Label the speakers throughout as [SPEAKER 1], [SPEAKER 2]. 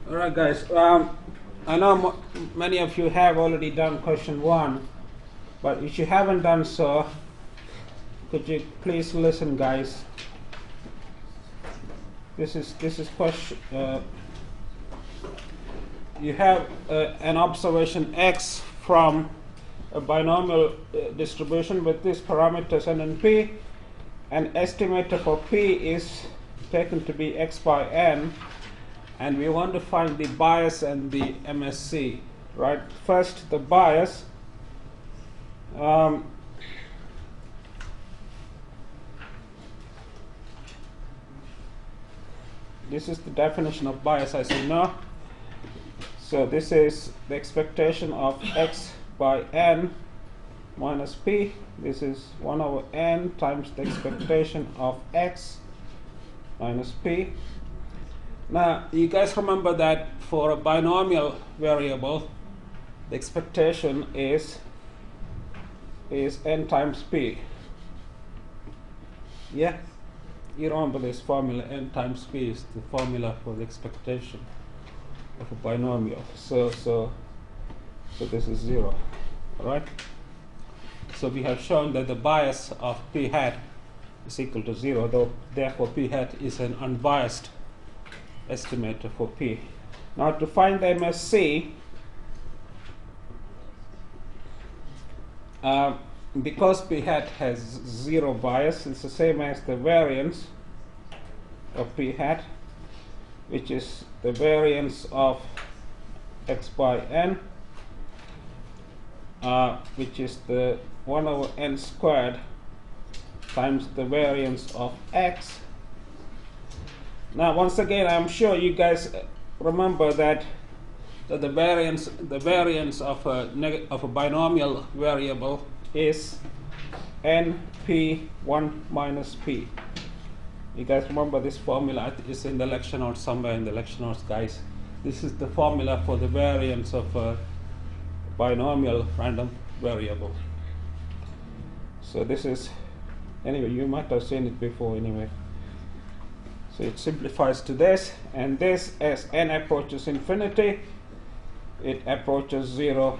[SPEAKER 1] All right, guys. I know many of you have already done question 1, but if you haven't done so, could you please listen, guys? This is question. You have an observation x from a binomial distribution with these parameters n and p. An estimator for p is taken to be x by n, and we want to find the bias and the MSC. Right? First, the bias. This is the definition of bias, as you know. So this is the expectation of x by n minus p. This is 1 over n times the expectation of x minus p. Now, you guys remember that for a binomial variable, the expectation is n times p. Yeah? You remember this formula, n times p is the formula for the expectation of a binomial. So this is 0. All right? So we have shown that the bias of p hat is equal to 0, though therefore p hat is an unbiased estimator for p. Now, to find the MSC, because p hat has zero bias, it's the same as the variance of p hat, which is the variance of x by n, which is the 1 over n squared times the variance of x. Now, once again, I'm sure you guys remember that the variance of a binomial variable is np1 minus p. You guys remember this formula? It's in the lecture notes, somewhere in the lecture notes, guys. This is the formula for the variance of a binomial random variable. So this is, anyway, you might have seen it before anyway. So it simplifies to this, and this, as n approaches infinity, it approaches 0.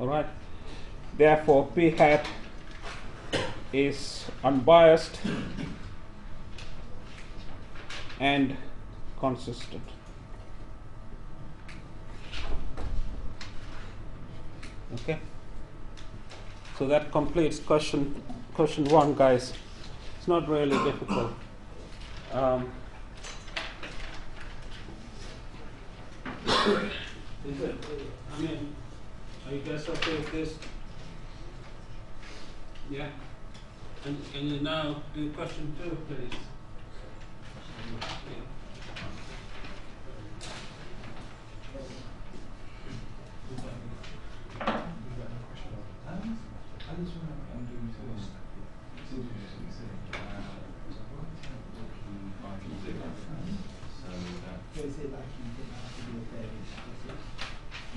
[SPEAKER 1] Alright? Therefore, p hat is unbiased and consistent. Okay? So that completes question 1, guys. It's not really difficult. Is it? I mean, are you guys okay with this? Yeah. And you now do question 2, please.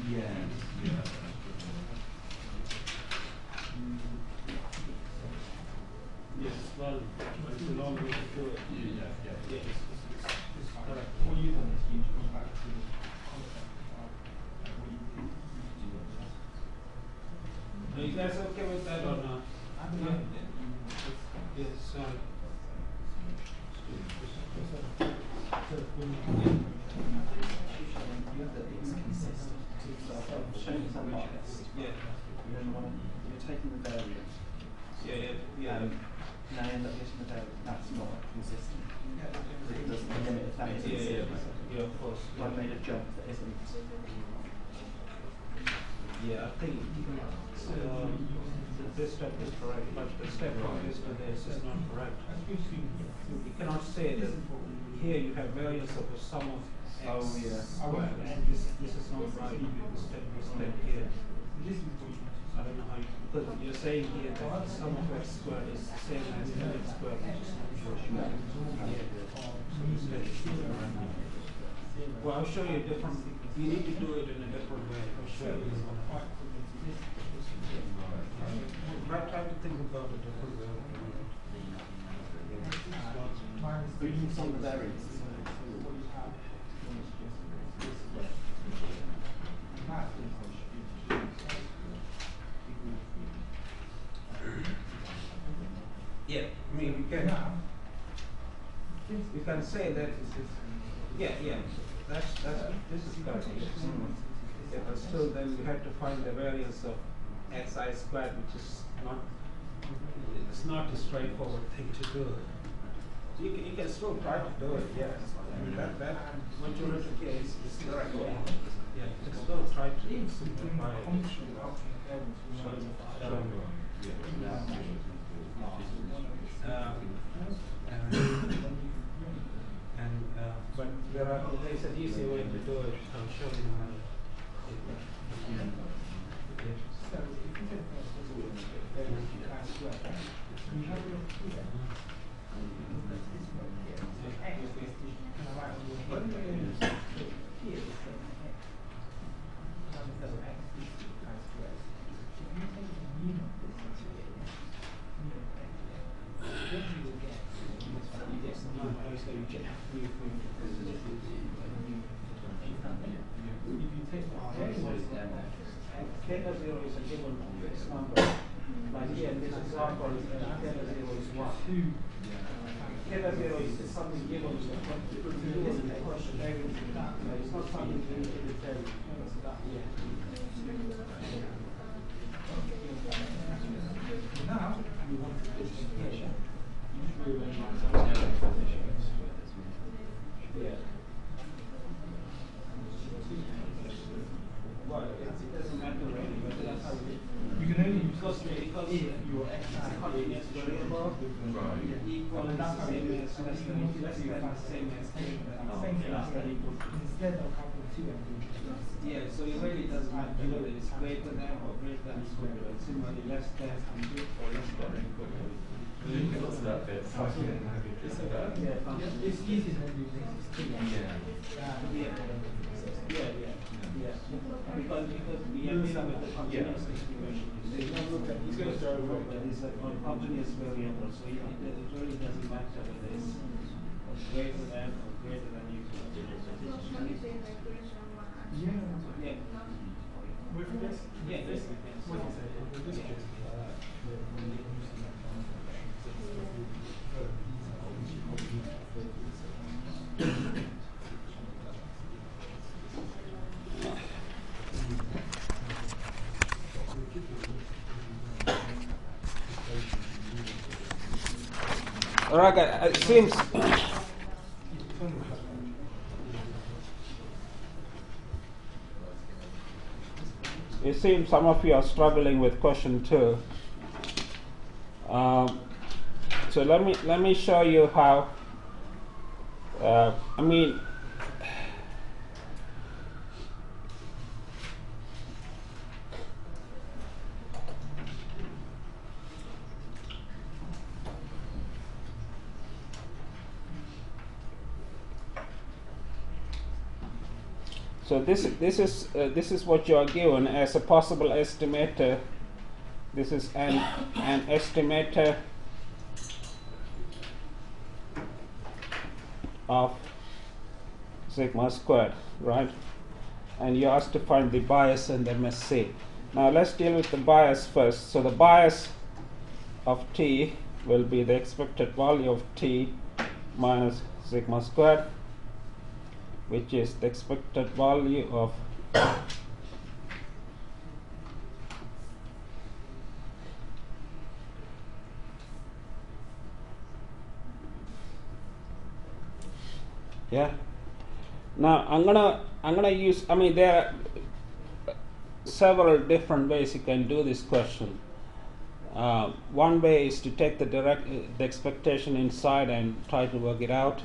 [SPEAKER 1] Yeah. Yes, well, it's a long way to do it. Yes, it's correct. Are you guys okay with that or not? Yeah. Yes, sorry.
[SPEAKER 2] You're taking the variance.
[SPEAKER 1] Yeah.
[SPEAKER 2] Now you end up getting the variance. That's not consistent. It doesn't limit if that isn't zero.
[SPEAKER 1] Yeah, of course.
[SPEAKER 2] So I made a jump that isn't.
[SPEAKER 1] Yeah, I think this step is correct, but the step from this to this is not correct. You cannot say that here you have variance of the sum of x squared. This is not right. This step here. I don't know how because you're saying here that the sum of x squared is the same as x squared, which is not true. Well, I'll show you a different. You need to do it in a different way. I'll show you. Try to think about a different way.
[SPEAKER 2] Reading some of the variance.
[SPEAKER 1] Yeah, I mean, you can say that. Yeah, that's this is correct. Yeah, but still, then you have to find the variance of xi squared, which is not. It's not a straightforward thing to do. You can still try to do it. Yes, I mean that majority case is correct. Yeah, you can still try to simplify it. But there's an easy way to do it. I'll show you how. Theta 0 is a given fixed number. Like here in this example, theta 0 is 1. Theta 0 is something given to do in the question. It's not something you need to tell you. if your x is a continuous variable, equal is the same as less than the same as less than equal to.
[SPEAKER 3] Instead of calculating
[SPEAKER 1] Yeah, so it really doesn't matter whether it's greater than or greater than square root. It's simply less than or less than equal to.
[SPEAKER 4] What's that bit?
[SPEAKER 3] it's easy when you make it.
[SPEAKER 1] Yeah. Because we are dealing with the continuous distribution. He's going to start with but it's a continuous variable, so it really doesn't matter whether it's greater than or greater than equal to. Yeah.
[SPEAKER 3] With this,
[SPEAKER 1] Yeah, yes.
[SPEAKER 3] what is it? With this case,
[SPEAKER 1] Alright, it seems some of you are struggling with question 2. So let me show you how. I mean, so this is what you are given as a possible estimator. This is an estimator of sigma squared, right? And you asked to find the bias and MSC. Now let's deal with the bias first. So the bias of t will be the expected value of t minus sigma squared, which is the expected value of Now I'm gonna use. I mean, there are several different ways you can do this question. One way is to take the expectation inside and try to work it out.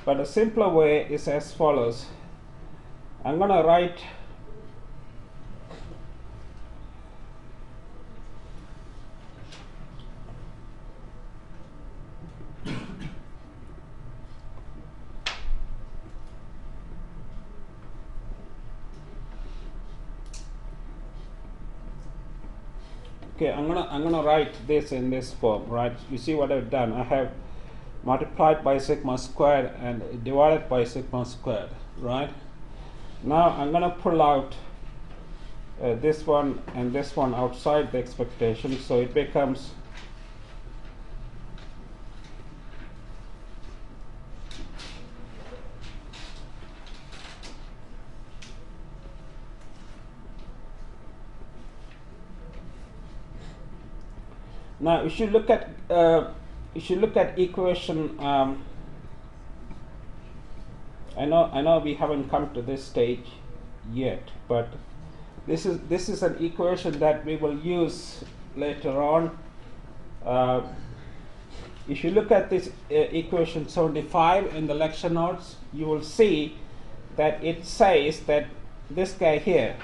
[SPEAKER 1] But a simpler way is as follows. I'm gonna write okay, I'm gonna write this in this form, right? You see what I've done? I have multiplied by sigma squared and divided by sigma squared, right? Now I'm gonna pull out this one and this one outside the expectation, so it becomes now if you look at equation, I know we haven't come to this stage yet, but this is an equation that we will use later on. If you look at this equation 75 in the lecture notes, you will see that it says that this guy here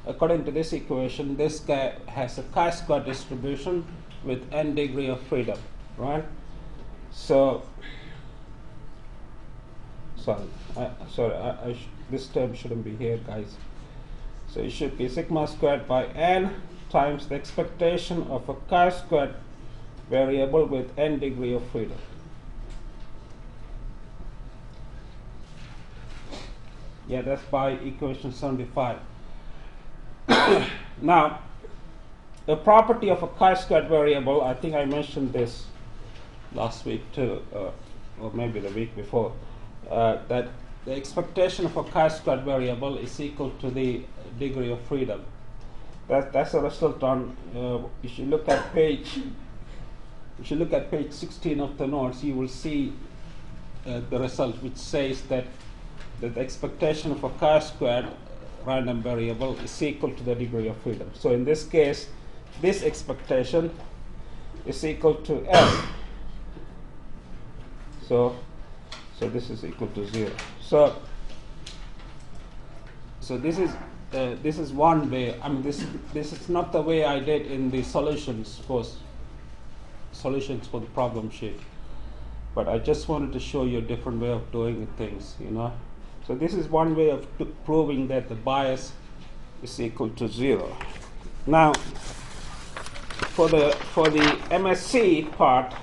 [SPEAKER 1] according to this equation, this guy has a chi-square distribution with n degree of freedom, right? So, this term shouldn't be here, guys. So it should be sigma squared by n times the expectation of a chi-squared variable with n degree of freedom. Yeah, that's by equation 75. Now, the property of a chi-squared variable, I think I mentioned this last week too, or maybe the week before, that the expectation of a chi-squared variable is equal to the degree of freedom. That's a result on. If you look at page 16 of the notes, you will see the result, which says that that the expectation of a chi-squared random variable is equal to the degree of freedom. So in this case, this expectation is equal to L. So this is equal to 0. So this is one way. I mean, this is not the way I did in the solutions for the problem sheet, but I just wanted to show you a different way of doing things, you know. So this is one way of proving that the bias is equal to 0. Now, for the MSC part,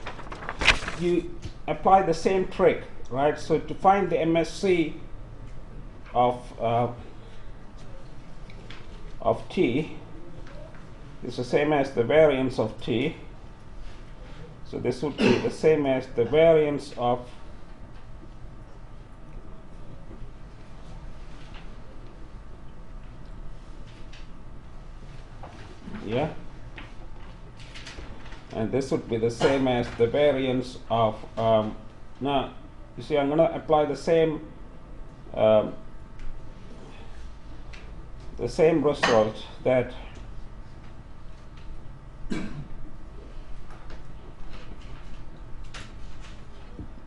[SPEAKER 1] you apply the same trick, right? So to find the MSC of t is the same as the variance of t. So this would be the same as the variance of and this would be the same as the variance of now you see I'm going to apply the same result that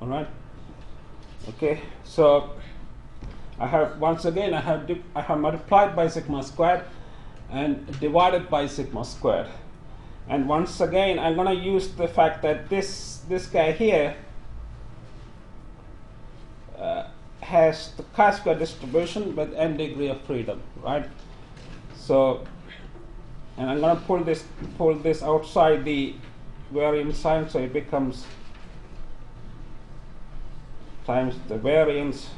[SPEAKER 1] all right. Okay, so I have multiplied by sigma squared and divided by sigma squared, and once again I'm going to use the fact that this guy here has the chi-square distribution with n degree of freedom, right? So, and I'm going to pull this outside the variance sign, so it becomes times the variance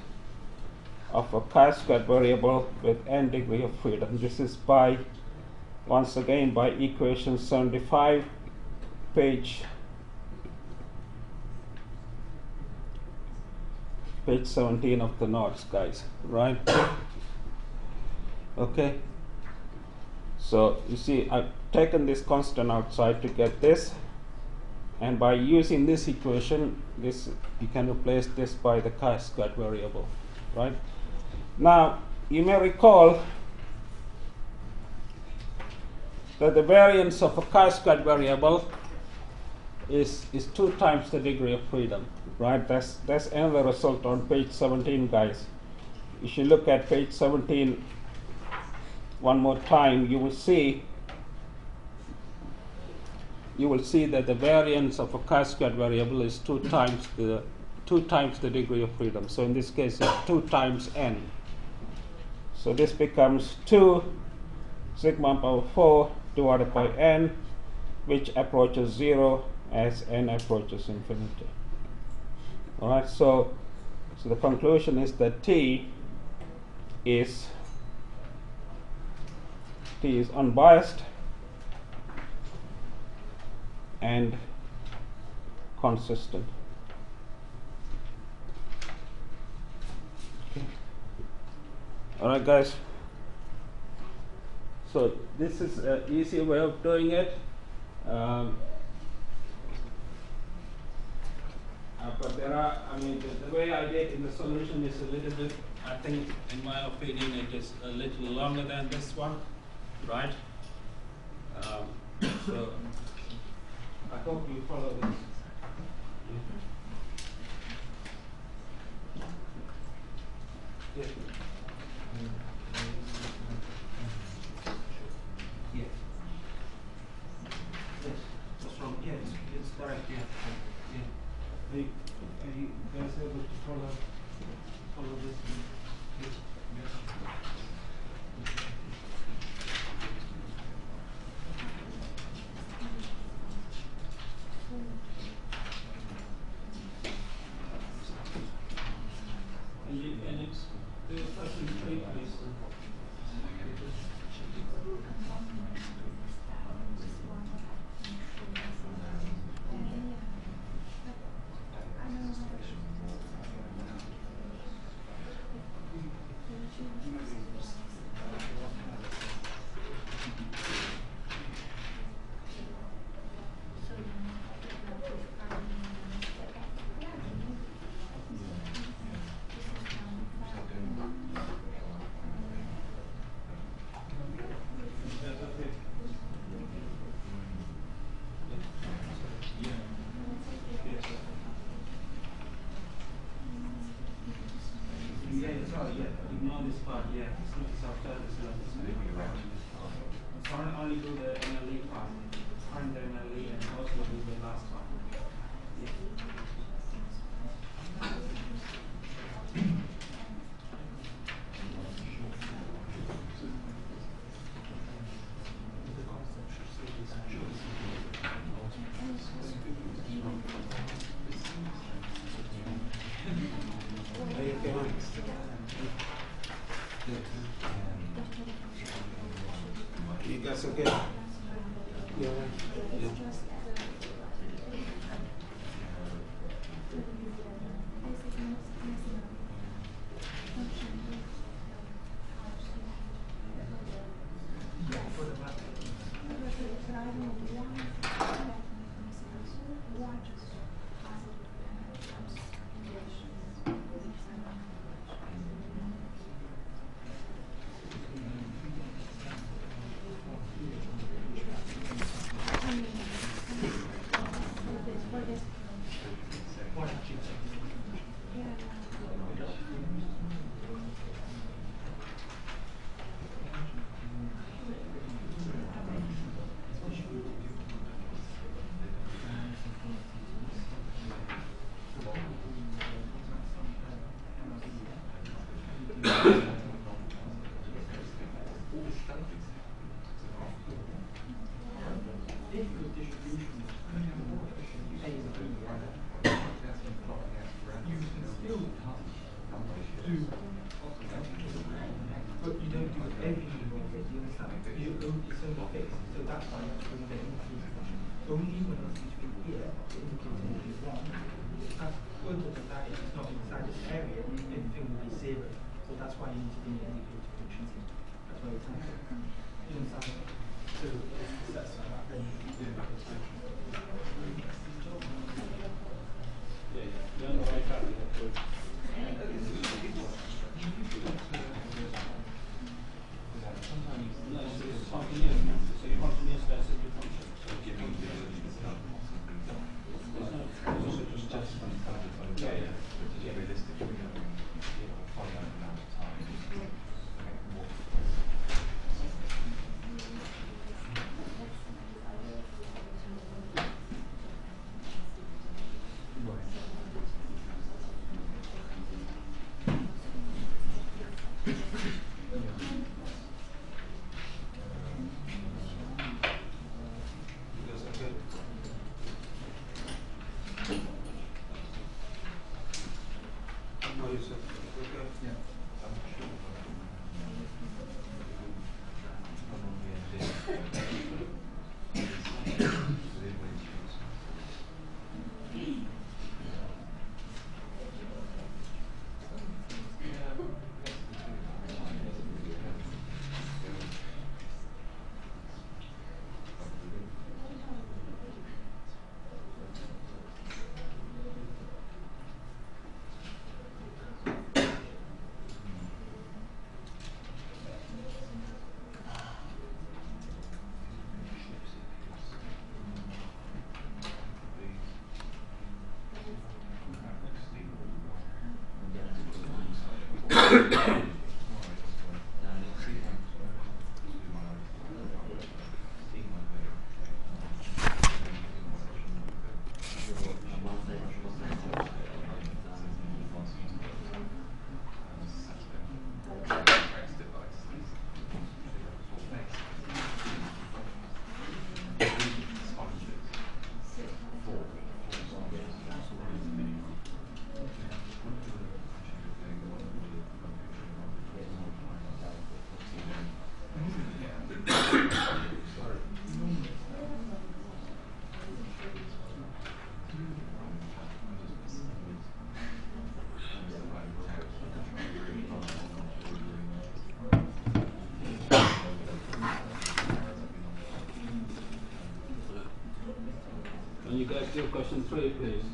[SPEAKER 1] of a chi-squared variable with n degree of freedom. This is once again by equation 75, page 17 of the notes, guys, right? Okay, so you see I've taken this constant outside to get this, and by using this equation, you can replace this by the chi-squared variable, right? Now you may recall that the variance of a chi-squared variable is 2 times the degree of freedom, right? That's another result on page 17, guys. If you look at page 17 one more time, you will see that the variance of a chi-squared variable is 2 times the degree of freedom. So in this case, it's 2 times n. So this becomes 2 sigma power 4 divided by n, which approaches 0 as n approaches infinity. All right. So the conclusion is that t is unbiased and consistent. Okay. All right, guys. So this is an easier way of doing it. But there are, I mean, the way I did in the solution is a little bit, I think, in my opinion, it is a little longer than this one, right? So I hope you follow this. Yeah. Yeah. Yes, that's wrong. Yeah, it's correct. Yeah. Yeah. Are you guys able to follow this? Yes. And it's the person please.
[SPEAKER 2] Yeah, sorry, yeah.
[SPEAKER 1] Ignore this part, yeah. It's after the syllabus. Only do the NLE part. Find the NLE and also do the last part. Yeah. Are you okay? You guys okay? Yeah.
[SPEAKER 3] But you don't do everything you want to do, you understand? You only it's only fixed, so that's why you have to bring the increase. The only difference between here, the indicator will be 1, and further than that, if it's not inside this area, everything will be 0. So that's why you need to bring the indicator functions in. That's why it's not. You understand? So that's like that.
[SPEAKER 1] Can you guys do question 3, please?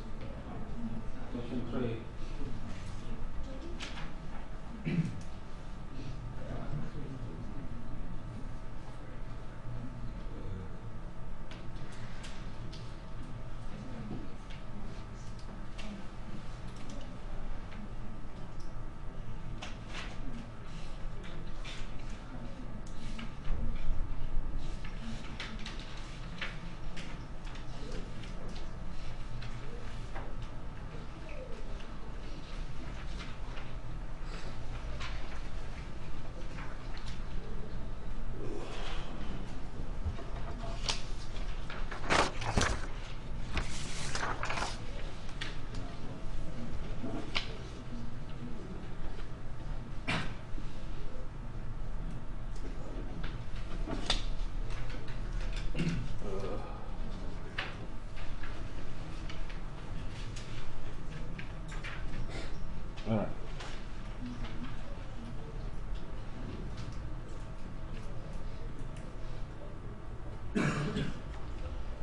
[SPEAKER 1] Question 3.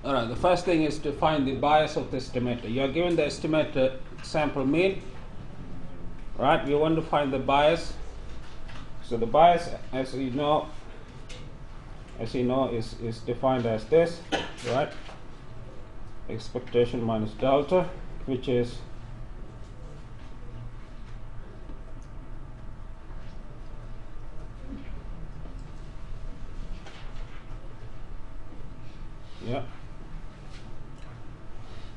[SPEAKER 1] Alright, the first thing is to find the bias of the estimator. You are given the estimator sample mean, right? We want to find the bias. So the bias, as you know, is defined as this, right? Expectation minus delta, which is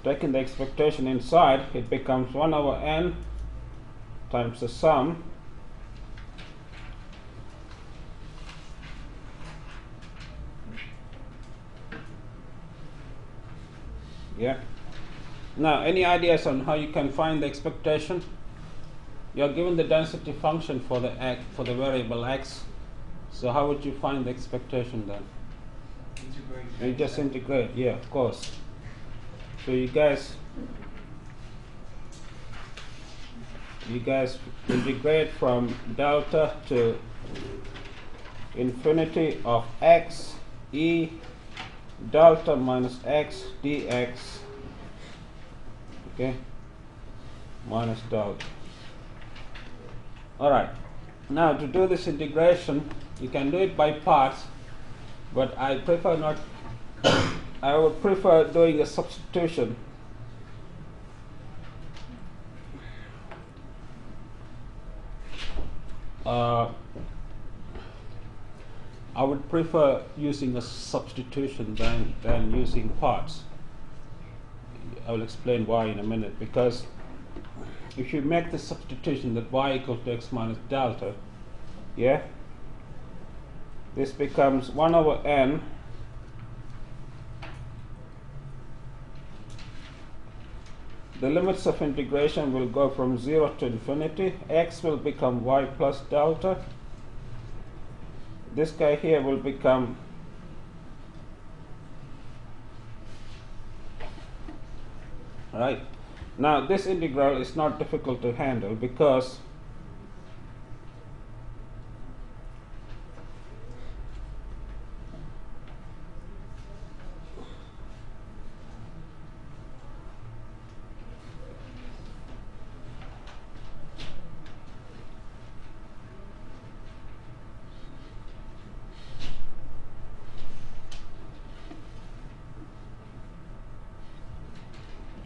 [SPEAKER 1] taking the expectation inside, it becomes 1 over n times the sum Now, any ideas on how you can find the expectation? You are given the density function for the variable x. So how would you find the expectation then? You just integrate, yeah, of course. So you guys integrate from delta to infinity of x e delta minus x dx, okay, minus delta. Alright, now to do this integration, you can do it by parts, but I prefer not. I would prefer doing a substitution. I would prefer using a substitution than using parts. I will explain why in a minute, because if you make the substitution that y equals to x minus delta, this becomes 1 over n the limits of integration will go from 0 to infinity. X will become y plus delta. This guy here will become right. Now this integral is not difficult to handle because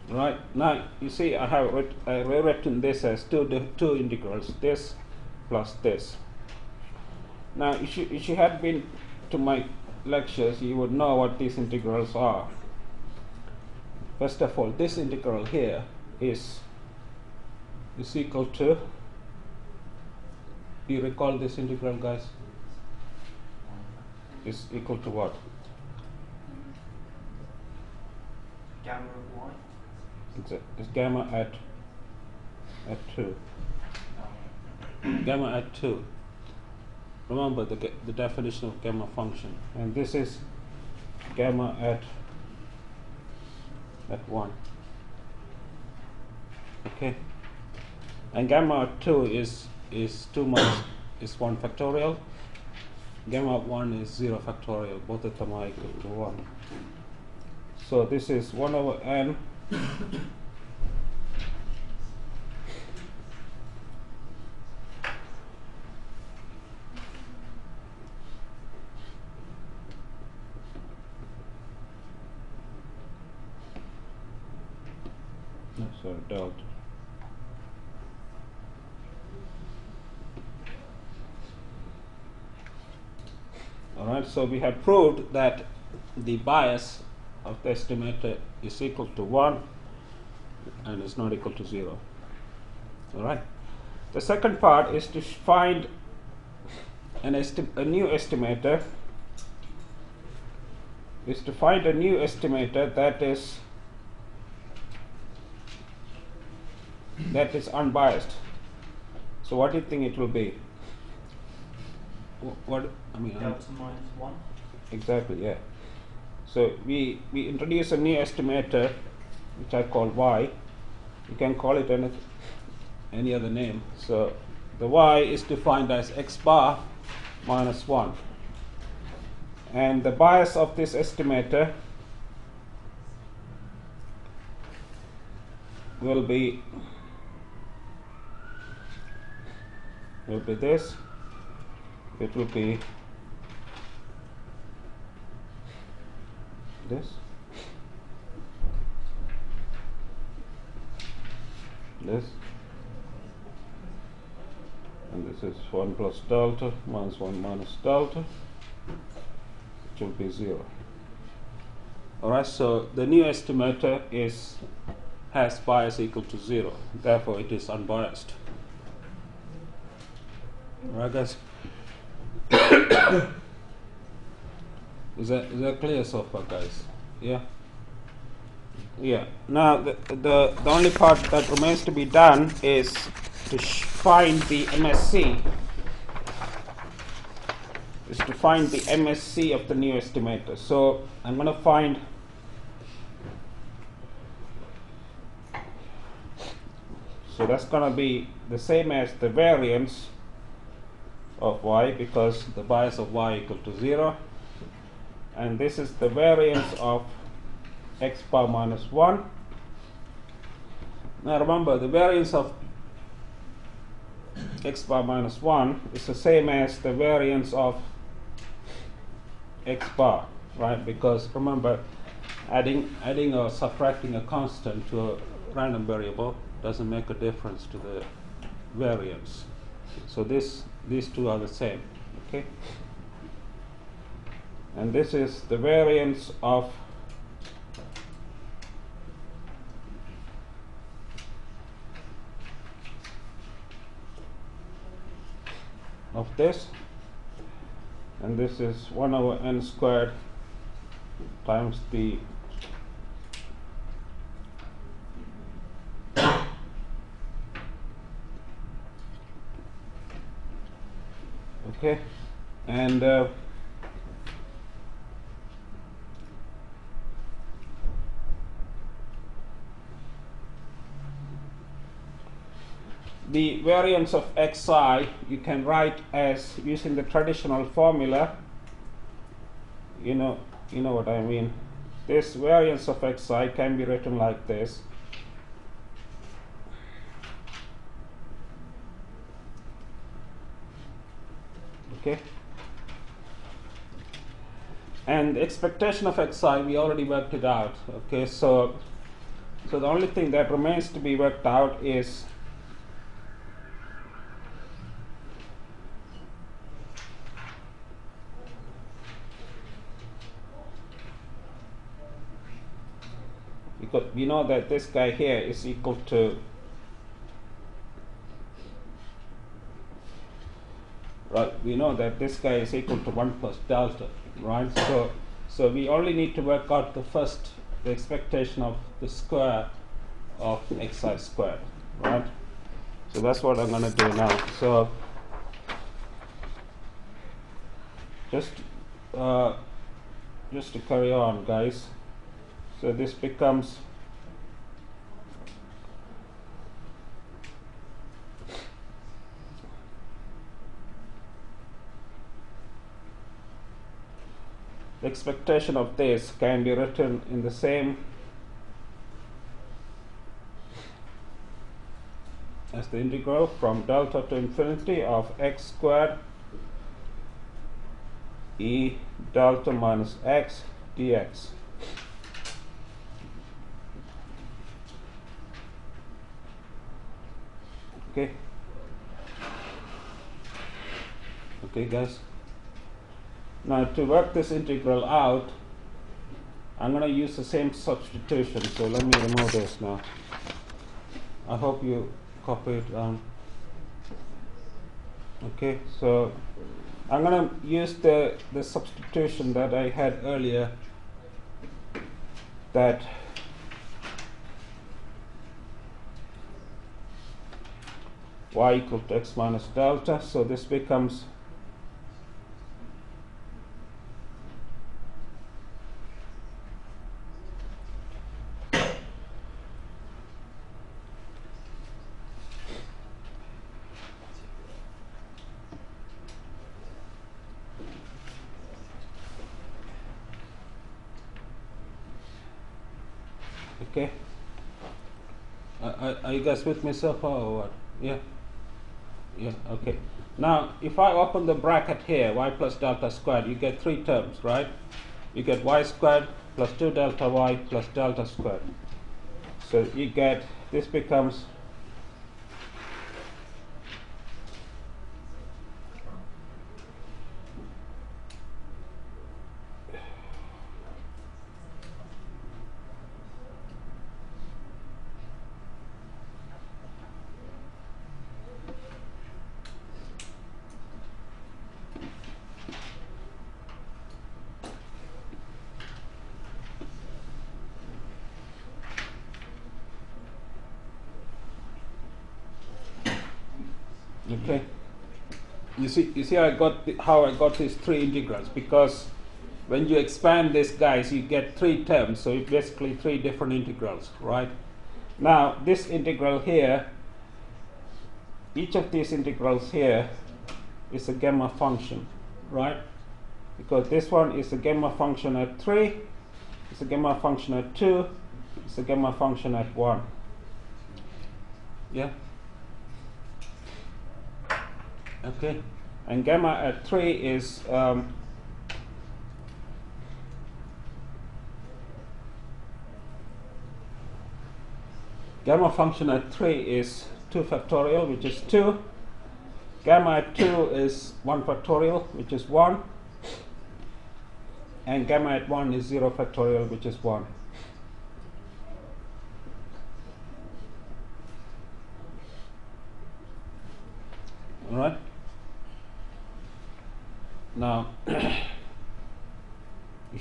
[SPEAKER 1] right now you see I have rewritten this as two integrals, this plus this. Now if you had been to my lectures, you would know what these integrals are. First of all, this integral here is equal to, do you recall this integral, guys? Is equal to what?
[SPEAKER 2] Gamma of y.
[SPEAKER 1] It's gamma at 2. Gamma at 2. Remember the definition of gamma function, and this is gamma at 1. Okay, and gamma at 2 is 2 minus is 1 factorial. Gamma at 1 is 0 factorial. Both of them are equal to 1. So this is 1 over n delta. Alright, so we have proved that the bias of the estimator is equal to 1 and is not equal to 0. Alright. The second part is to find a new estimator. Is to find a new estimator that is unbiased. So what do you think it will be? What I mean?
[SPEAKER 2] Delta minus 1.
[SPEAKER 1] Exactly, yeah. So we introduce a new estimator, which I call y. You can call it any other name. So the y is defined as x bar minus 1. And the bias of this estimator will be this. It will be this, and this is 1 plus delta minus 1 minus delta, which will be 0. Alright, so the new estimator has bias equal to 0, therefore it is unbiased. Alright, guys. Is that clear so far, guys? Yeah. Yeah. Now the only part that remains to be done is to find the MSC. Is to find the MSC of the new estimator. So I'm going to find. So that's going to be the same as the variance of y, because the bias of y equal to 0. And this is the variance of x power minus 1. Now remember, the variance of x power minus 1 is the same as the variance of x bar, right? Because remember, adding or subtracting a constant to a random variable doesn't make a difference to the variance. So these two are the same, okay? And this is the variance of this, and this is 1 over n squared times the okay, and the variance of xi you can write as using the traditional formula. You know what I mean. This variance of xi can be written like this. Okay. And the expectation of xi, we already worked it out. Okay, so the only thing that remains to be worked out is because we know that this guy here is equal to we know that this guy is equal to 1 plus delta, right? So we only need to work out the expectation of the square of xi squared, right? So that's what I'm going to do now. So just to carry on, guys. So this becomes the expectation of this can be written in the same as the integral from delta to infinity of x squared e delta minus x dx. Okay, guys. Now to work this integral out, I'm going to use the same substitution. So let me remove this now. I hope you copy it down. Okay, so I'm going to use the substitution that I had earlier, that y equal to x minus delta. So this becomes okay. Are you guys with me so far or what? Yeah? Yeah, okay. Now, if I open the bracket here, y plus delta squared, you get three terms, right? You get y squared plus 2 delta y plus delta squared. So you get, this becomes okay. You see how I got these three integrals, because when you expand this, guys, you get three terms, so it's basically three different integrals, right? Now this integral here, each of these integrals here is a gamma function, right? Because this one is a gamma function at 3, it's a gamma function at 2, it's a gamma function at 1. Yeah? Okay, and gamma at 3 is gamma function at 3 is 2 factorial, which is 2. Gamma at 2 is 1 factorial, which is 1. And gamma at 1 is 0 factorial, which is 1. All right? Now, if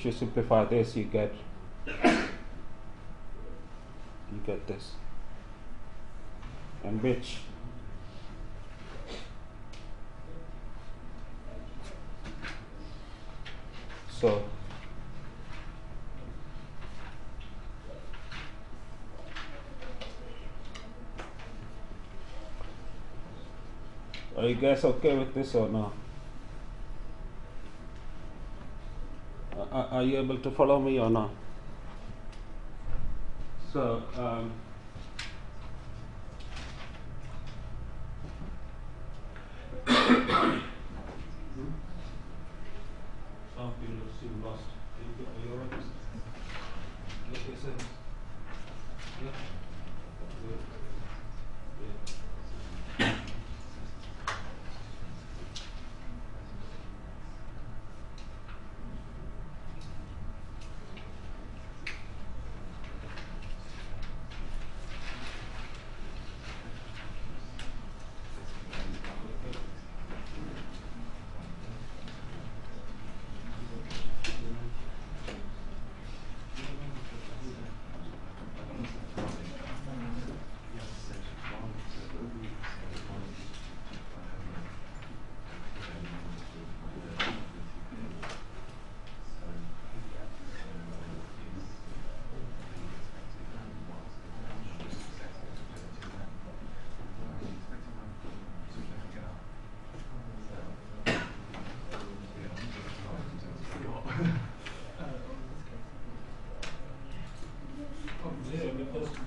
[SPEAKER 1] you simplify this, you get this, and which so are you guys okay with this or no? Are you able to follow me or not? So some people seem lost. Are you alright? Okay, so yeah. Good. Yeah.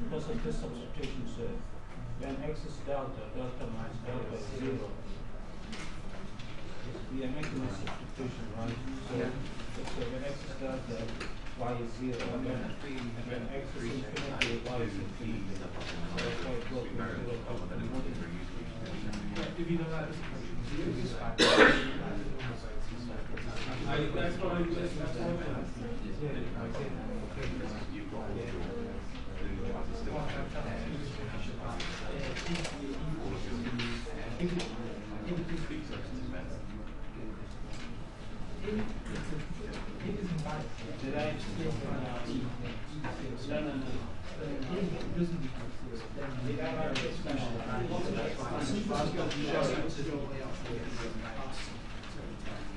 [SPEAKER 1] Because of this substitution, so when x is delta, delta minus delta is 0. We are making a substitution, right? So when x is delta, y is 0. And when x is infinity, y is infinity. So that's why it goes from 0 to infinity.
[SPEAKER 3] If you don't like this,
[SPEAKER 1] That's what I'm just
[SPEAKER 3] did I explain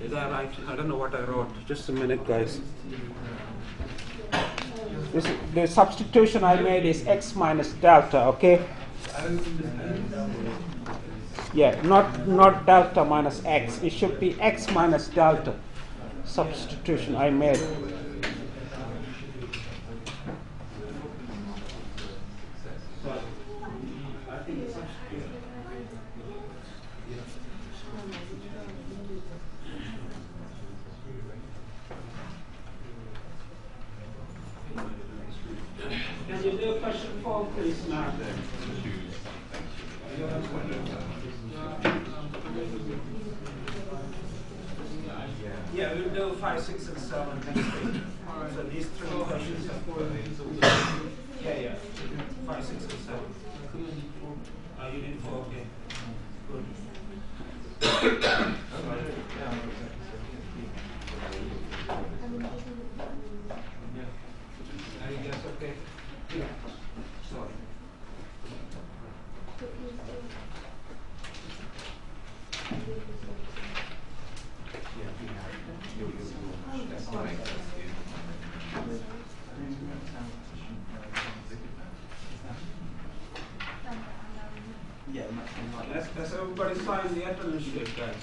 [SPEAKER 1] Is that right? I don't know what I wrote. Just a minute, guys. The substitution I made is x minus delta, okay? Yeah, not delta minus x. It should be x minus delta. Substitution I made. Yeah, we'll do 5, 6, and 7 next week. So these 3 questions are for yeah. 5, 6, and 7. You need 4, okay. Good. Are you guys okay? Yeah. Sorry.
[SPEAKER 2] Yeah, maximum like
[SPEAKER 1] Has everybody signed the attendance sheet, guys?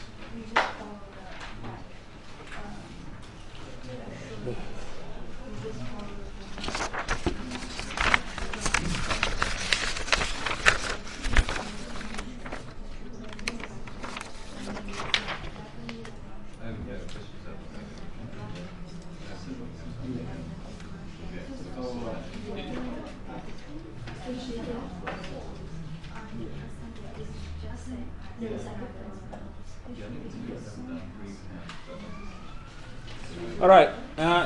[SPEAKER 1] All right,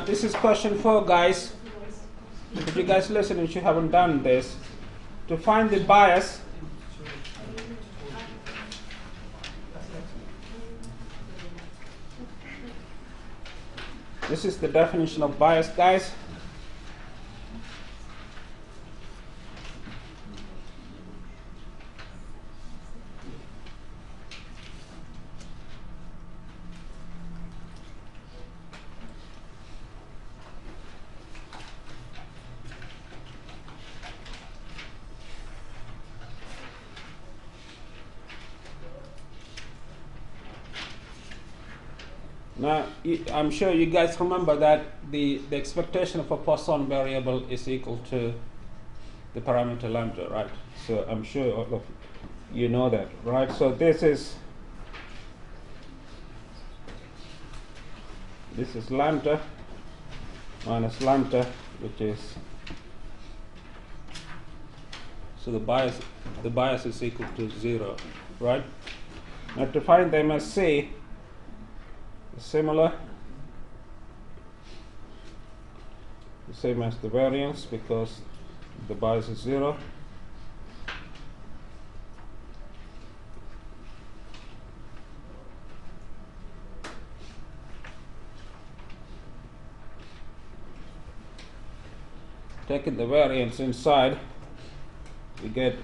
[SPEAKER 1] this is question 4, guys. If you guys listen, if you haven't done this, to find the bias, this is the definition of bias, guys. Now, I'm sure you guys remember that the expectation of a Poisson variable is equal to the parameter lambda, right? So I'm sure all of you know that, right? So this is lambda minus lambda, which is, so the bias is equal to 0, right? Now to find the MSC, similar, the same as the variance, because the bias is 0. Taking the variance inside, we get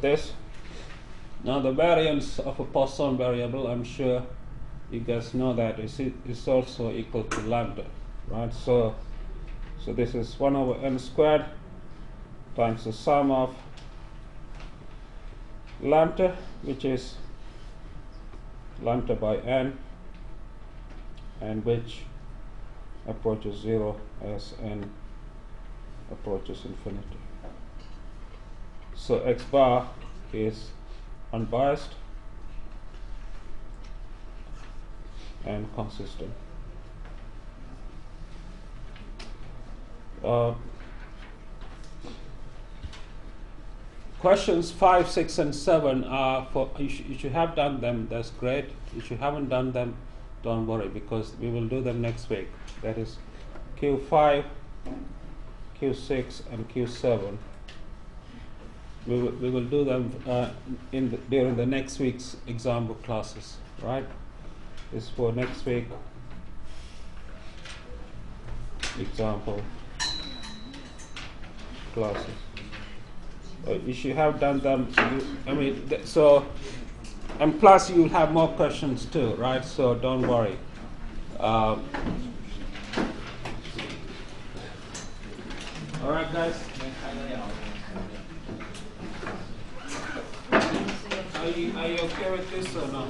[SPEAKER 1] this. Now the variance of a Poisson variable, I'm sure you guys know that is also equal to lambda, right? So this is 1 over n squared times the sum of lambda, which is lambda by n, and which approaches 0 as n approaches infinity. So x bar is unbiased and consistent. Questions 5, 6, and 7 are for, if you have done them, that's great. If you haven't done them, don't worry, because we will do them next week. That is Q5, Q6, and Q7. We will do them during the next week's example classes, right? This is for next week example classes. If you have done them, and plus you will have more questions too, right? So don't worry. All right, guys. Are you okay with this or not?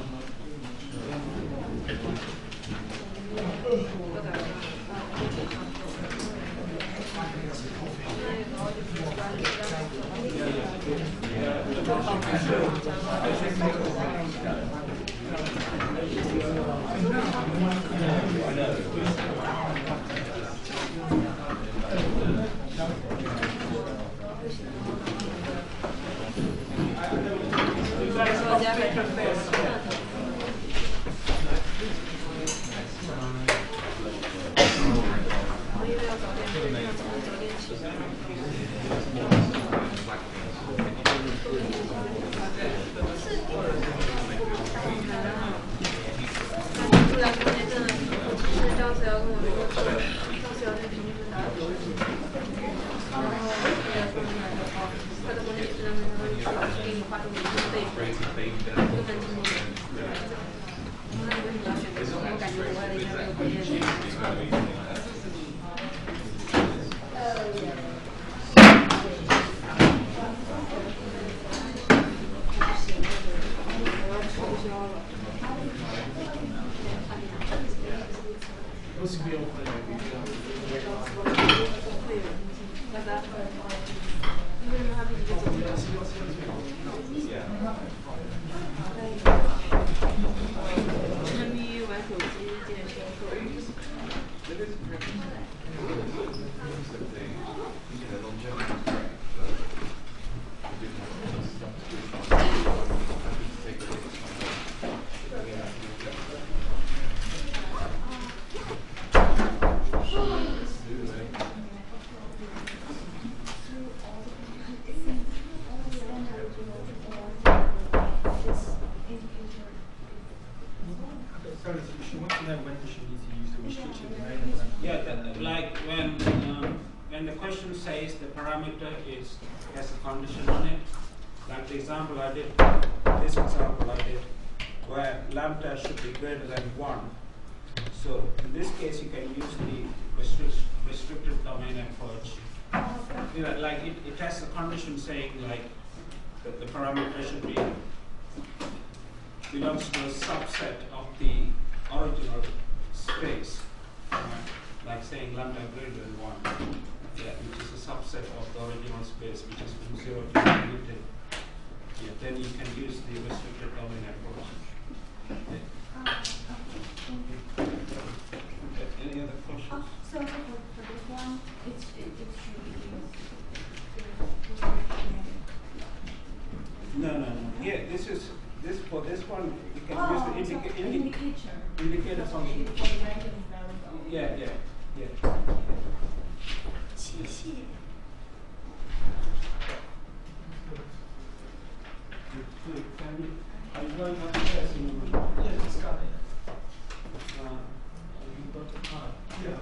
[SPEAKER 3] Sorry, so she wants to know when she needs to use the restricted domain of
[SPEAKER 1] Yeah, like when the question says the parameter has a condition on it, like the example I did, this example I did, where lambda should be greater than 1. So in this case, you can use the restricted domain approach. You know, like it has a condition saying like that the parameter should be belongs to a subset of the original space, like saying lambda greater than 1, yeah, which is a subset of the original space, which is from 0 to infinity. Yeah, then you can use the restricted domain approach. Any other questions?
[SPEAKER 5] So for this one, it should be
[SPEAKER 1] No. Yeah, this for this one you can use the indicator function. Yeah. Are you going upstairs in the room?
[SPEAKER 3] Yes, it's got it.
[SPEAKER 1] You got the card?
[SPEAKER 3] Yeah,